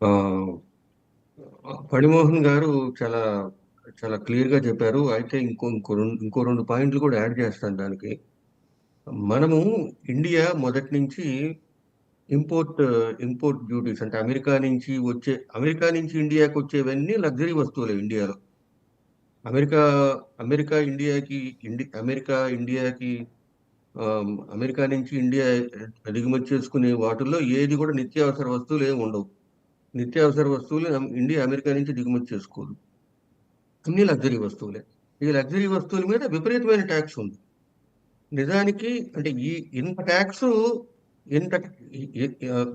ఆ, ఫణిమోహన్ గారు చాలా చాలా క్లియర్ గా చెప్పారు. అయితే ఇంకో రెండు పాయింట్లు కూడా యాడ్ చేస్తాను దానికి. మనము ఇండియా మొదటి నుంచి ఇంపోర్ట్ ఇంపోర్ట్ డ్యూటీస్ అంటే అమెరికా నుంచి ఇండియాకి వచ్చేవన్నీ లగ్జరీ వస్తువులే ఇండియాలో. అమెరికా అమెరికా ఇండియాకి అమెరికా ఇండియాకి అమెరికా నుంచి ఇండియా దిగుమతి చేసుకునే వాటిల్లో ఏది కూడా నిత్యావసర వస్తువులు ఏమి ఉండవు. నిత్యావసర వస్తువులు ఇండియా అమెరికా నుంచి దిగుమతి చేసుకోదు. అన్ని లగ్జరీ వస్తువులే. ఈ లగ్జరీ వస్తువుల మీద విపరీతమైన ట్యాక్స్ ఉంది. నిజానికి అంటే ఇంత ట్యాక్స్ ఇంత ఈ- ఈ- ఆ,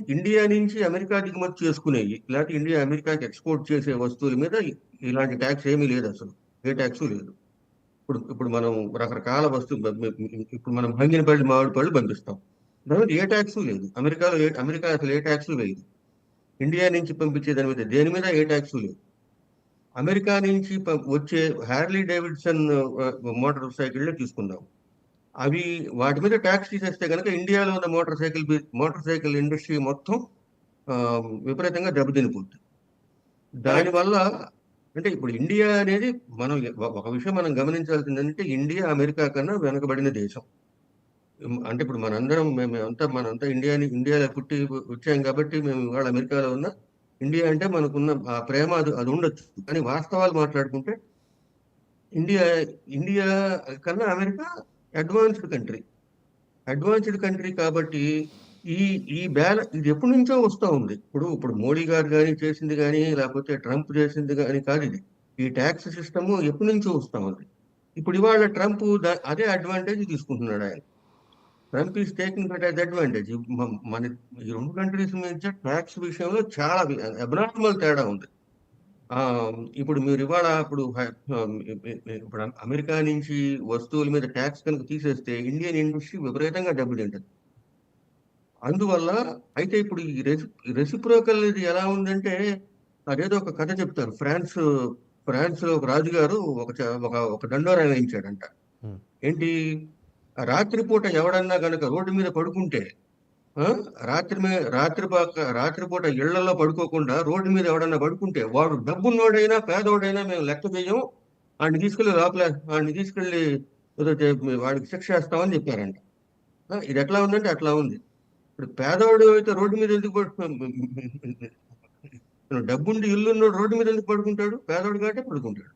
ఇండియా నుంచి అమెరికా దిగుమతి చేసుకునేవి, లేకపోతే ఇండియా అమెరికాకి ఎక్స్పోర్ట్ చేసే వస్తువుల మీద ఇలాంటి ట్యాక్స్ ఏమీ లేదు అసలు. ఏ ట్యాక్స్ లేదు. ఇప్పుడు మనం రకరకాల ఇప్పుడు మనం బంగినపల్లి మామిడి పళ్ళు పంపిస్తాం. దాని మీద ఏ ట్యాక్స్ లేదు. అమెరికా అసలు ఏ ట్యాక్స్ లేదు. ఇండియా నుంచి పంపించే దాని మీద దేని మీద ఏ ట్యాక్స్ లేదు. అమెరికా నుంచి వచ్చే హ్యార్లీ డేవిడ్సన్ మోటార్ సైకిళ్ళే తీసుకుందాం. అవి వాటి మీద ట్యాక్స్ తీసేస్తే కనుక ఇండియాలో ఉన్న మోటార్ సైకిల్ ఇండస్ట్రీ మొత్తం ఆ, విపరీతంగా దెబ్బతినిపోతుంది. కరెక్ట్. దానివల్ల అంటే ఇప్పుడు ఇండియా అనేది మనం ఒక విషయం మనం గమనించాల్సిందంటే ఇండియా అమెరికా కన్నా వెనకబడిన దేశం. అంటే ఇప్పుడు మనంతా ఇండియాలో పుట్టి వచ్చాం కాబట్టి మేము ఇవాళ అమెరికాలో ఉన్న ఇండియా అంటే మనకున్న ఆ ప్రేమ అది ఉండొచ్చు. కానీ వాస్తవాలు మాట్లాడుకుంటే ఇండియా ఇండియా కన్నా America advanced country. Advanced country కాబట్టి ఈ ఇది ఎప్పటి నుంచో వస్తూ ఉంది. ఇప్పుడు మోడీ గారు కానీ చేసింది కానీ, లేకపోతే ట్రంప్ చేసింది కానీ కాదు ఇది. ఈ ట్యాక్స్ సిస్టమ్ ఎప్పటి నుంచో వస్తూ ఉంది. ఇప్పుడు ఇవాళ ట్రంప్ అదే అడ్వాంటేజ్ తీసుకుంటున్నాడు ఆయన. Trump is taking that as advantage. మన ఈ రెండు కంట్రీస్ మధ్య ట్యాక్స్ విషయంలో చాలా అబ్నార్మల్ తేడా ఉంది. ఆ, ఇప్పుడు మీరు ఇవాళ ఇప్పుడు అమెరికా నుంచి వస్తువుల మీద ట్యాక్స్ కనుక తీసేస్తే ఇండియన్ ఇండస్ట్రీ విపరీతంగా దెబ్బతింటది. అందువల్ల అయితే ఇప్పుడు రెసిప్రోకల్ ఇది ఎలా ఉందంటే, అదేదో ఒక కథ చెప్తారు. ఫ్రాన్స్ లో ఒక రాజుగారు ఒక దండోరా వేయించాడంట. ఉమ్. ఏంటి, రాత్రిపూట ఎవడన్నా గనక రోడ్డు మీద పడుకుంటే, ఆ, రాత్రిపూట ఇళ్లలో పడుకోకుండా రోడ్డు మీద ఎవడన్నా పడుకుంటే, వాడు డబ్బున్నోడైనా పేదోడైనా మేము లెక్క చేయం, వాడిని తీసుకెళ్లి వాడికి శిక్ష వేస్తామని చెప్పారంట. ఇది ఎట్లా ఉందంటే అట్లా ఉంది. ఇప్పుడు పేదవాడు అయితే రోడ్డు మీద ఎందుకు డబ్బుండి ఇల్లున్నోడు రోడ్డు మీద ఎందుకు పడుకుంటాడు? పేదవాడు కాబట్టి పడుకుంటాడు.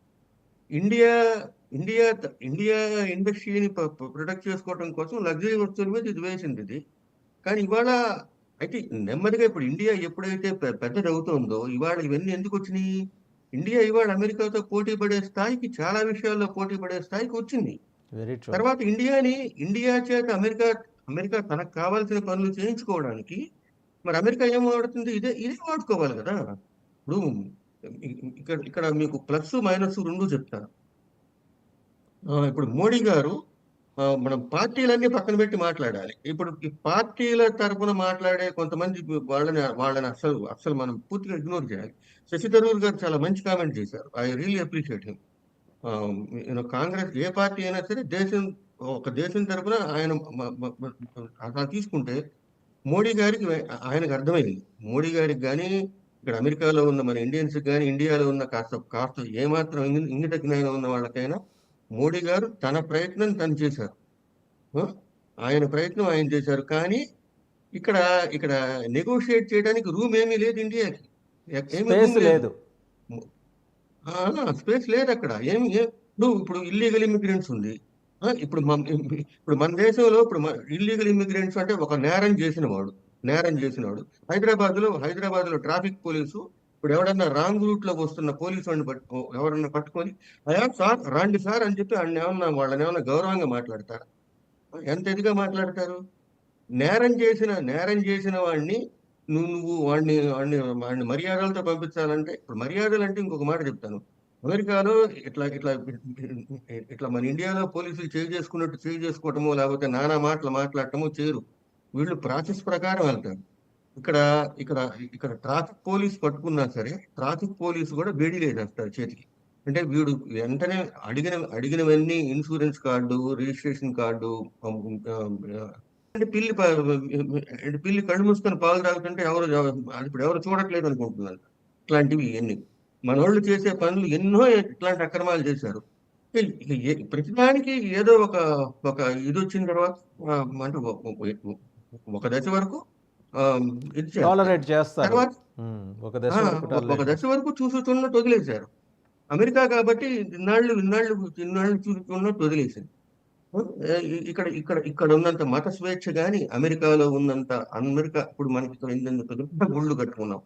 ఇండియా ఇండియా ఇండియా ఇండస్ట్రీని ప్రొటెక్ట్ చేసుకోవడం కోసం లగ్జరీ వస్తువుల మీద ఇది వేసింది ఇది. కానీ ఇవాళ అయితే నెమ్మదిగా ఇప్పుడు ఇండియా ఎప్పుడైతే పెద్దది అవుతుందో ఇవాళ ఇవన్నీ ఎందుకు వచ్చినాయి? ఇండియా ఇవాళ అమెరికాతో పోటీ పడే స్థాయికి, చాలా విషయాల్లో పోటీ పడే స్థాయికి వచ్చింది. Very true. తర్వాత ఇండియా చేత అమెరికా తనకు కావాల్సిన పనులు చేయించుకోవడానికి మరి అమెరికా ఏం వాడుతుంది? ఇదే ఇదే వాడుకోవాలి కదా. ఇప్పుడు ఇక్కడ ఇక్కడ మీకు ప్లస్ మైనస్ రెండు చెప్తాను. ఇప్పుడు మోడీ గారు మనం పార్టీలన్నీ పక్కన పెట్టి మాట్లాడాలి. ఇప్పుడు ఈ పార్టీల తరపున మాట్లాడే కొంతమంది వాళ్ళని అసలు అసలు మనం పూర్తిగా ఇగ్నోర్ చేయాలి. శశి థరూర్ గారు చాలా మంచి కామెంట్ చేశారు. I really appreciate him. Congress A party అయినా సరే ఒక దేశం తరపున ఆయన అట్లా తీసుకుంటే మోడీ గారికి ఆయనకు అర్థమైంది. మోడీ గారికి కానీ, ఇక్కడ అమెరికాలో ఉన్న మన ఇండియన్స్ కానీ, ఇండియాలో ఉన్న కాస్త కాస్త ఏమాత్రం ఇంగిత జ్ఞానం ఉన్న వాళ్ళకైనా మోడీ గారు తన ప్రయత్నం తను చేశారు. ఆ? ఆయన ప్రయత్నం ఆయన చేశారు. కానీ ఇక్కడ ఇక్కడ నెగోషియేట్ చేయడానికి రూమ్ ఏమీ లేదు ఇండియాకి. ఏమీ స్పేస్ రూమ్ లేదు. లేదు. స్పేస్ లేదు అక్కడ. ఇప్పుడు ఇల్లీగల్ ఇమిగ్రెంట్స్ ఉంది. ఇప్పుడు మన దేశంలో ఇల్లీగల్ ఇమిగ్రెంట్స్ అంటే ఒక నేరం చేసినవాడు హైదరాబాద్ లో ట్రాఫిక్ పోలీసు ఇప్పుడు ఎవడన్నా రాంగ్ రూట్ లో వస్తున్న పోలీసు వాడిని ఎవరన్నా పట్టుకొని అయ్యా సార్ రండి సార్ అని చెప్పి వాళ్ళని ఏమన్నా గౌరవంగా మాట్లాడతారు? ఎంత ఇదిగా మాట్లాడతారు? నేరం చేసిన వాడిని నువ్వు వాడిని మర్యాదలతో పంపించాలంటే, ఇప్పుడు మర్యాదలు అంటే ఇంకొక మాట చెప్తాను. అమెరికాలో ఇట్లా ఇట్లా ఇట్లా మన ఇండియాలో పోలీసులు చేయి చేసుకోవటమో లేకపోతే నానా మాటలు మాట్లాడటమో చేయరు. వీళ్ళు ప్రాసెస్ ప్రకారం వెళ్తారు. ఇక్కడ ఇక్కడ ఇక్కడ ట్రాఫిక్ పోలీస్ పట్టుకున్నా సరే ట్రాఫిక్ పోలీసు కూడా బేడీ లేదేస్తారు చేతికి. అంటే వీడు వెంటనే అడిగినవన్నీ ఇన్సూరెన్స్ కార్డు, రిజిస్ట్రేషన్ కార్డు, అంటే పిల్లి కళ్ళు మూసుకొని పాలు తాగుతుంటే అది ఇప్పుడు ఎవరు చూడట్లేదు అనుకుంటున్నారు. ఇట్లాంటివి ఇవన్నీ మనోళ్ళు చేసే పనులు ఎన్నో ఇట్లాంటి అక్రమాలు చేశారు. ప్రతిదానికి ఏదో ఒక ఇది వచ్చిన తర్వాత అంటే ఒక దశ వరకు ఆ, ఇది చేస్తారు. టాలరేట్ చేస్తారు. తర్వాత ఒక దశ వరకు ఒక టాలరేట్ దశ వరకు చూసుతున్నట్టు వదిలేశారు. అమెరికా కాబట్టి ఇన్నాళ్ళు చూసుతున్నట్టు వదిలేసింది. ఇక్కడ ఇక్కడ ఇక్కడ ఉన్నంత మత స్వేచ్ఛ గాని అమెరికాలో ఉన్నంత ఇప్పుడు మనకి ఇక్కడ ఇంత పెద్ద గుళ్ళు కట్టుకున్నాం.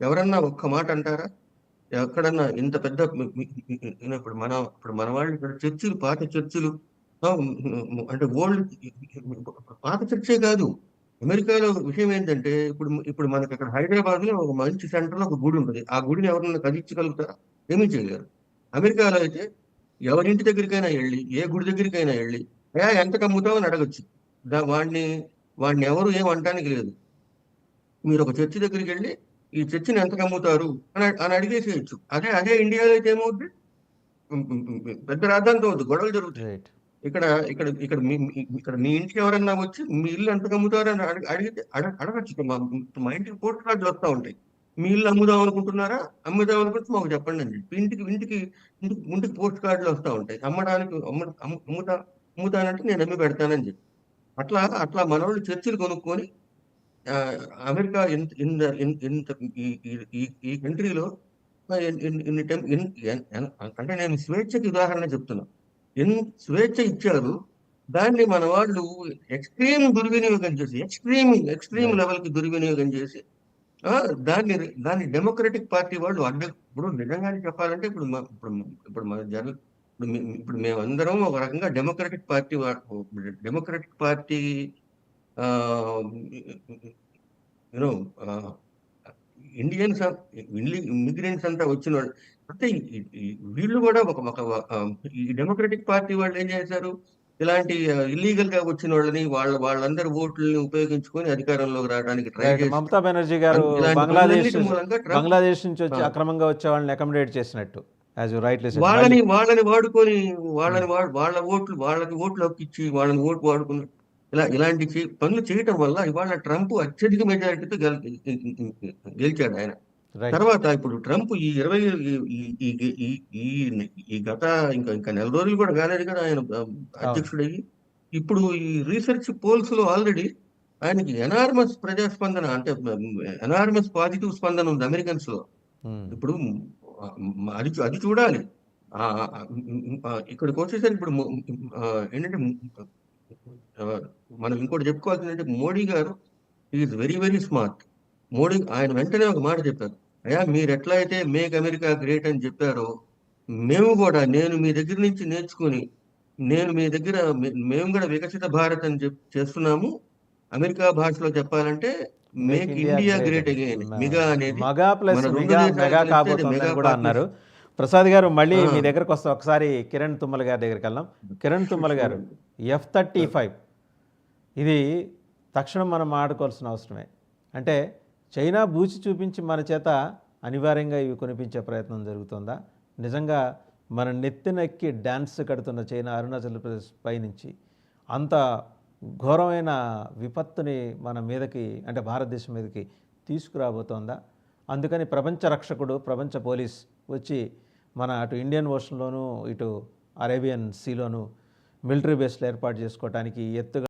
ఎవరన్నా ఒక్క మాట అంటారా? ఎక్కడన్నా ఇంత పెద్ద ఇప్పుడు మన వాళ్ళు ఇక్కడ చర్చిలు, పాత చర్చిలు, ఆ, అంటే పాత చర్చే కాదు. అమెరికాలో విషయం ఏంటంటే ఇప్పుడు మనకి అక్కడ హైదరాబాద్ లో ఒక మంచి సెంటర్ లో ఒక గుడి ఉంటుంది. ఆ గుడిని ఎవరన్నా కదిలించగలుగుతారా? ఏమీ చేయలేరు. అమెరికాలో అయితే ఎవరింటి దగ్గరికైనా వెళ్ళి, ఏ గుడి దగ్గరికైనా వెళ్ళి, ఎంత కమ్ముతావు అని అడగచ్చు. వాడిని వాడిని ఎవరు ఏం అనడానికి లేదు. మీరు ఒక చర్చి దగ్గరికి వెళ్ళి ఈ చర్చిని ఎంత కమ్ముతారు అని అడిగేసేయచ్చు. అదే ఇండియాలో అయితే ఏమవుతుంది? పెద్ద రాద్ధాంతం అవుతుంది, గొడవలు జరుగుతాయి. రైట్. ఇక్కడ ఇక్కడ ఇక్కడ ఇక్కడ మీ ఇంటికి ఎవరన్నా వచ్చి మీ ఇల్లు ఎంత కమ్ముతారు అని అడిగితే అడగచ్చు. మా ఇంటికి పోస్ట్ కార్డులు వస్తూ ఉంటాయి. మీ ఇల్లు అమ్ముదాం అనుకుంటున్నారా? అమ్ముదాం అనుకుంటే మాకు చెప్పండి అని చెప్పి ఇంటికి పోస్ట్ కార్డులు వస్తూ ఉంటాయి. అమ్ముతానంటే నేను అమ్మి పెడతానని చెప్పి అట్లా మనోళ్ళు చర్చిలు కొనుక్కొని అమెరికా ఇంత ఈ కంట్రీలో అంటే నేను స్వేచ్ఛకి ఉదాహరణ చెప్తున్నా. స్వేచ్ఛ ఇచ్చారు, దాన్ని మన వాళ్ళు ఎక్స్ట్రీమ్ దుర్వినియోగం చేసి ఎక్స్ట్రీమ్ లెవెల్ కి దుర్వినియోగం చేసి దాన్ని డెమోక్రటిక్ పార్టీ వాళ్ళు ఇప్పుడు నిజంగానే చెప్పాలంటే ఇప్పుడు మన ఇప్పుడు మేమందరం ఒక రకంగా democratic party you know Indians immigrants అంతా వచ్చిన వాళ్ళు అంటే వీళ్ళు కూడా ఈ డెమోక్రటిక్ పార్టీ వాళ్ళు ఏం చేశారు? ఇలాంటి ఇల్లీగల్ గా వచ్చిన వాళ్ళని వాళ్ళందరి ఓట్లని ఉపయోగించుకొని అధికారంలోకి రావడానికి ట్రై చేసి మమతా బెనర్జీ గారు బంగ్లాదేశ్ నుంచి వచ్చి అక్రమంగా వచ్చే వాళ్ళని అకామిడేట్ చేసినట్టు వాళ్ళని వాడుకొని వాళ్ళకి ఓట్లు హక్కిచ్చి వాళ్ళని ఓటు వాడుకుని ఇలాంటి పనులు చేయటం వల్ల ఇవాళ ట్రంప్ అత్యధిక మెజారిటీతో గెలిచాడు ఆయన. తర్వాత ఇప్పుడు ట్రంప్ ఈ గత ఇంకా నెల రోజులు కూడా కాలేదు కదా ఆయన అధ్యక్షుడయ్యి. ఇప్పుడు ఈ రీసెర్చ్ పోల్స్ లో ఆల్రెడీ ఆయనకి ఎనార్మస్ ప్రజాస్పందన, అంటే ఎనార్మస్ పాజిటివ్ స్పందన ఉంది అమెరికన్స్ లో. ఇప్పుడు అది చూడాలి. ఇక్కడికి వచ్చేసరికి ఇప్పుడు ఏంటంటే మనం ఇంకోటి చెప్పుకోవాల్సిందంటే మోడీ గారు ఈజ్ వెరీ వెరీ స్మార్ట్. ఆయన వెంటనే ఒక మాట చెప్పారు, అయ్యా మీరు ఎట్లా అయితే మేక్ అమెరికా గ్రేట్ అని చెప్పారో మేము కూడా నేను మీ దగ్గర నుంచి నేర్చుకుని మేము కూడా వికసిత భారత్ అని చేస్తున్నాము. అమెరికా భాషలో చెప్పాలంటే make India great again. Mega అనేది కూడా అన్నారు. ప్రసాద్ గారు మళ్ళీ మీ దగ్గరకు వస్తాం. ఒకసారి కిరణ్ తుమ్మల గారి దగ్గరికి వెళ్దాం. కిరణ్ తుమ్మల గారు, F-35 ఇది తక్షణం మనం ఆడుకోవాల్సిన అవసరమే. అంటే చైనా బూచి చూపించి మన చేత అనివార్యంగా ఇవి కొనిపించే ప్రయత్నం జరుగుతుందా? నిజంగా మన నెత్తినెక్కి డ్యాన్స్ కడుతున్న చైనా అరుణాచల్ ప్రదేశ్ పైనుంచి అంత ఘోరమైన విపత్తుని మన మీదకి, అంటే భారతదేశం మీదకి తీసుకురాబోతోందా? అందుకని ప్రపంచ రక్షకుడు, ప్రపంచ పోలీస్ వచ్చి మన అటు ఇండియన్ ఓషన్లోనూ ఇటు అరేబియన్ సీలోనూ మిలిటరీ బేస్లు ఏర్పాటు చేసుకోవడానికి ఎత్తుగా